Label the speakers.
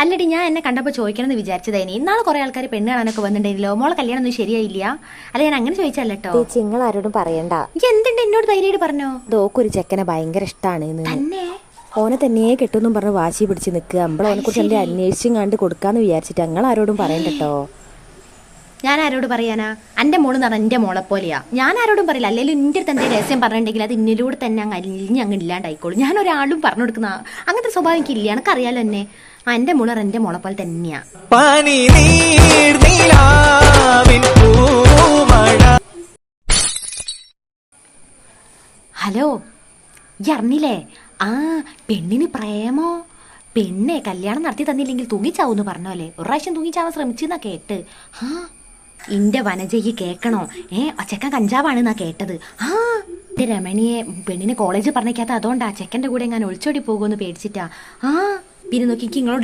Speaker 1: അല്ലടി, ഞാൻ എന്നെ കണ്ടപ്പോൾ ചോദിക്കണമെന്ന് വിചാരിച്ചതേനി. ഇന്നാളെ കുറെ ആൾക്കാർ പെണ്ണ് കാണാനൊക്കെ വന്നിട്ടുണ്ടല്ലോ. മോളെ കല്യാണം ഒന്നും ശരിയായില്ല. അല്ല, ഞാൻ അങ്ങനെ ചോദിച്ചല്ലോ.
Speaker 2: ചേച്ചി നിങ്ങൾ ആരോടും പറയണ്ട.
Speaker 1: എന്തുണ്ട് എന്നോട് ധൈര്യമായിട്ട് പറഞ്ഞോ.
Speaker 2: ദോക്കൊരു ചെക്കനെ ഭയങ്കര ഇഷ്ടമാണ്
Speaker 1: തന്നെ.
Speaker 2: ഓനെ തന്നെ കെട്ടുമെന്നും പറഞ്ഞ് വാശി പിടിച്ച് നിൽക്കുക. നമ്മളവനെ കുറിച്ച് എന്റെ അന്വേഷിച്ചും കണ്ട് കൊടുക്കാന്ന് വിചാരിച്ചിട്ട് ഞങ്ങൾ ആരോടും പറയണ്ടോ.
Speaker 1: ഞാൻ ആരോട് പറയാനാ? എൻ്റെ മോള് എന്ന് പറഞ്ഞാൽ എൻ്റെ മോളെ പോലെയാ. ഞാൻ ആരോടും പറയില്ല. അല്ലെങ്കിൽ എൻ്റെ അടുത്ത് എന്തെങ്കിലും രഹസ്യം പറഞ്ഞിട്ടുണ്ടെങ്കിൽ അത് ഇന്നിലൂടെ തന്നെ അങ്ങ് അലിഞ്ഞ് അങ്ങ് ഇല്ലാണ്ടായിക്കോളും. ഞാൻ ഒരാളും പറഞ്ഞു കൊടുക്കുന്ന അങ്ങനത്തെ സ്വഭാവം എനിക്കില്ല. എനിക്കറിയാലോ എന്നെ. എൻ്റെ മോള് എൻ്റെ മോളെ പോലെ തന്നെയാ. ഹലോ, ഈ അറിഞ്ഞില്ലേ? ആ പെണ്ണിന് പ്രേമോ? പെണ്ണെ കല്യാണം നടത്തി തന്നില്ലെങ്കിൽ തൂങ്ങിച്ചാവൂന്ന് പറഞ്ഞോലെ. ഒരു പ്രാവശ്യം തൂങ്ങിച്ചാവാൻ ശ്രമിച്ചെന്നാ കേട്ട്. ആ ഇന്റെ വനജയ്ക്ക് കേക്കണോ? ചെക്കൻ കഞ്ചാവാണെന്നാ കേട്ടത്. ആ എന്റെ രമണിയെ പെണ്ണിനെ കോളേജ് പറഞ്ഞേക്കാത്ത അതുകൊണ്ടാ. ചെക്കൻ്റെ കൂടെ ഞാൻ ഒളിച്ചോടി പോകുമെന്ന് പേടിച്ചിട്ടാ. ആ പിന്നെ നോക്കി നിങ്ങളോട്